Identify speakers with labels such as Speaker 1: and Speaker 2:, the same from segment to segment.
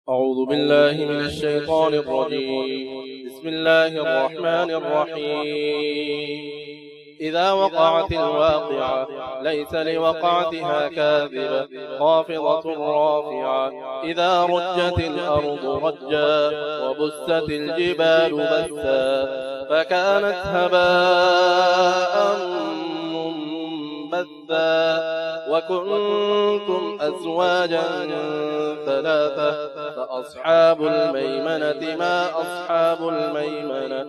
Speaker 1: أعوذ بالله من الشيطان الرجيم. بسم الله الرحمن الرحيم. إذا وقعت الواقعة ليس لوقعتها كاذبة خافضة رافعة. إذا رجت الأرض رجا وبست الجبال بثا فكانت هباء منبثا وكنتم أزواجا ثلاثة فأصحاب الميمنة ما أصحاب الميمنة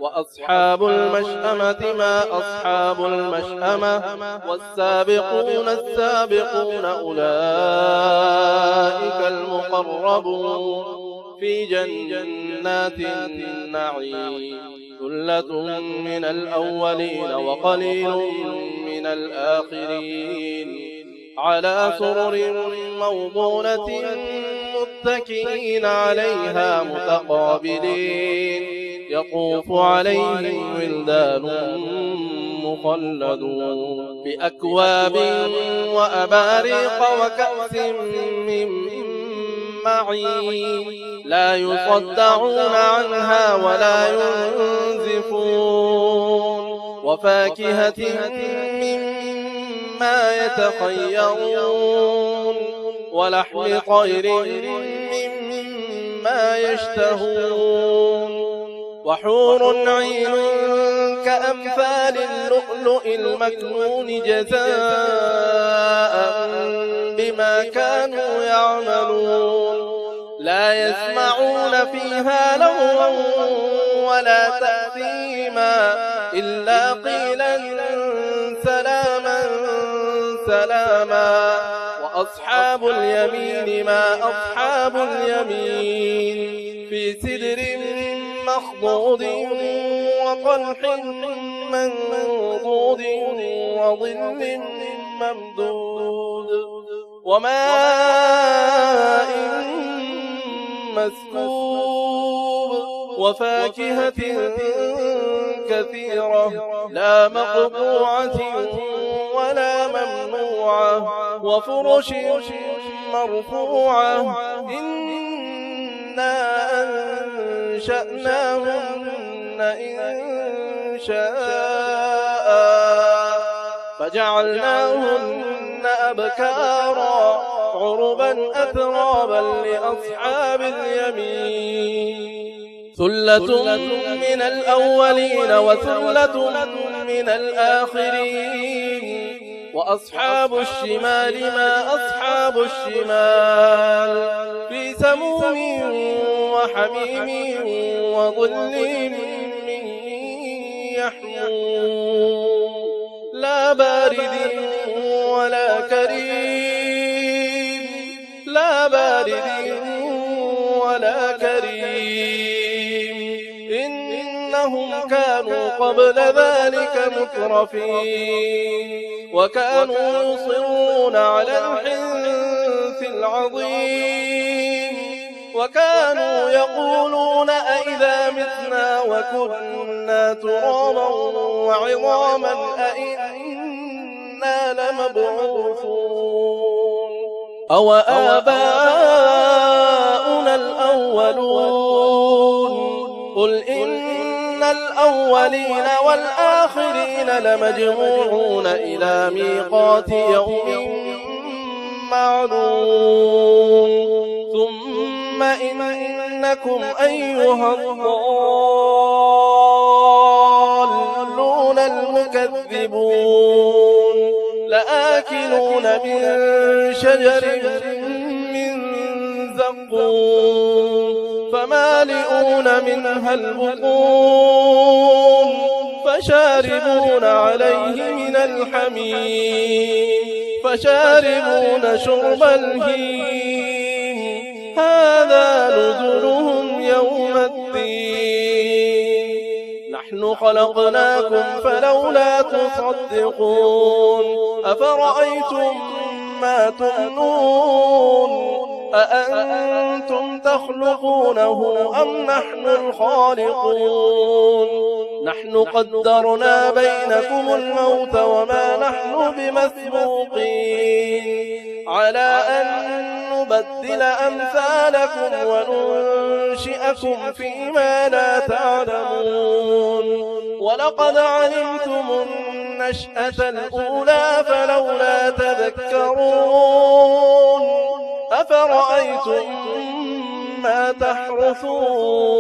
Speaker 1: وأصحاب المشأمة ما أصحاب المشأمة والسابقون السابقون أولئك المقربون في جنات النعيم. ثلة من الأولين وقليل من الآخرين على سرر موضونة متكئين عليها متقابلين يطوف عليهم ولدان مخلدون بأكواب وأباريق وكأس من معين لا يصدعون عنها ولا ينزفون وفاكهة مما يتخيرون ولحم طير مما يشتهون وحور عين كأمثال اللؤلؤ المكنون جزاء بما كانوا يعملون لا يسمعون فيها لغوا ولا تأثيما إلا قيلا سلاما سلاما. وأصحاب اليمين ما أصحاب اليمين في سدر مخضود وطلح منضود وظل ممدود وماء مسكوب وفاكهة كثيرة لا مقطوعة ولا ممنوعة وفرش مرفوعة إنا أنشأناهن إن شاء فجعلناهن أبكارا عربا أترابا لأصحاب اليمين. ثلة من الأولين وثلة من الآخرين وأصحاب الشمال ما أصحاب الشمال في سموم وحميم وظل من يحموم لا بارد ولا كريم لا بارد ولا كريم إنهم كانوا قبل ذلك مترفين وكانوا يصرون على الحنث العظيم وكانوا يقولون أئذا متنا وكنا ترابا وعظاما أئنا لمبعوثون أو آباؤنا الأولون قل إن الأولين والآخرين لمجموعون إلى ميقات يوم معلوم ثم إنكم أيها الضالون المكذبون لآكلون من شجر من زقوم فمالئون منها البطون فشاربون عليه من الحميم فشاربون شرب الهيم هذا نزلهم يوم الدين نحن خلقناكم فلولا تصدقون أفرأيتم ما تمنون أأنتم تخلقونه أم نحن الخالقون نحن قدرنا بينكم الموت وما نحن بمسبوقين على أن نبدل أمثالكم وننشئكم فيما لا تعلمون ولقد علمتم النشأة الأولى فلولا تذكرون أفرأيتم ما تحرثون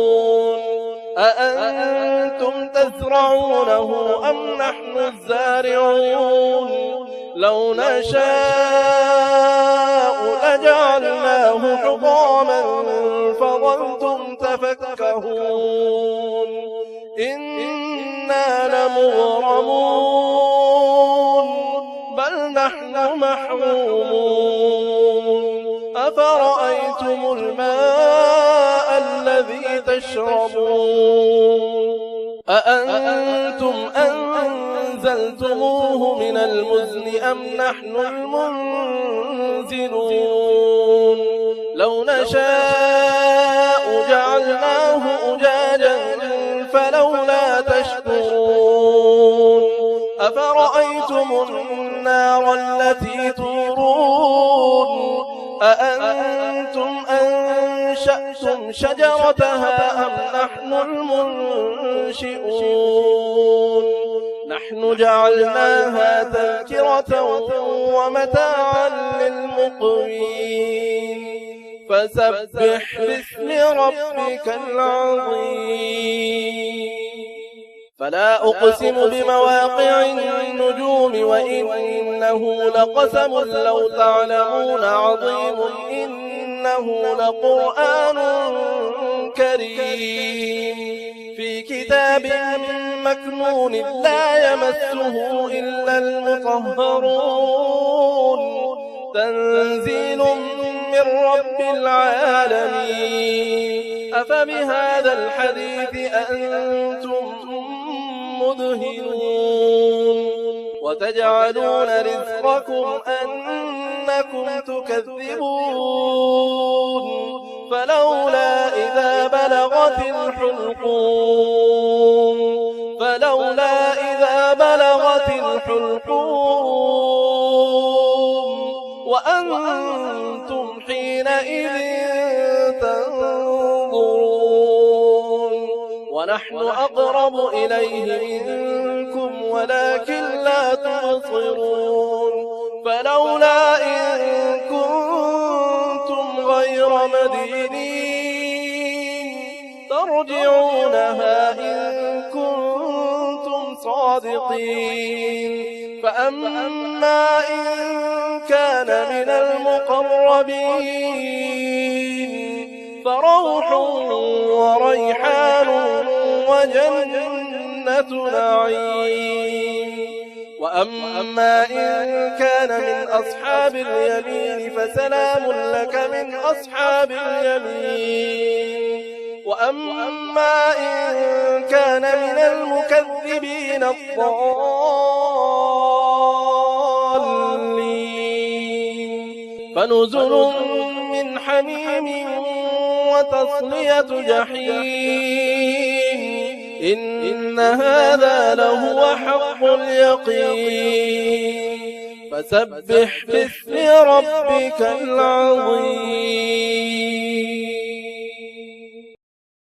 Speaker 1: أأنتم تزرعونه أم نحن الزارعون لو نشاء لجعلناه حطاما فظلتم تفكهون إنا لمغرمون بل نحن محرومون أفرأيتم الماء الذي تشربون أأنتم أنزلتموه من المزن أم نحن المنزلون لو نشاء جعلناه أجاجا فلولا تشكرون أفرأيتم النار التي تورون أأنتم أنشأتم شجرتها أم نحن المنشئون نحن جعلناها تذكرة ومتاعا للمقوين فسبح باسم ربك العظيم فلا أقسم بمواقع النجوم وإنه لقسم لو تعلمون عظيم إنه لقرآن كريم في كتاب مكنون لا يمسه إلا المطهرون تنزيل من رب العالمين أفبهذا الحديث أنتم مدهنون وتجعلون رزقكم أنكم تكذبون فلولا إذا بلغت الحلقوم وأنتم حينئذ تنظرون ونحن أقرب إليه منكم ولكن لا تبصرون فلولا إن كنتم غير مدينين ترجعونها إن كنتم صادقين فأما إن كان من المقربين فروح وريحان وجنة نعيم وأما إن كان من أصحاب اليمين فسلام لك من أصحاب اليمين وأما إن كان من المكذبين الضالين فنزل من حميم وتصلية جحيم إن هذا لهو حق اليقين فسبح باسم ربك العظيم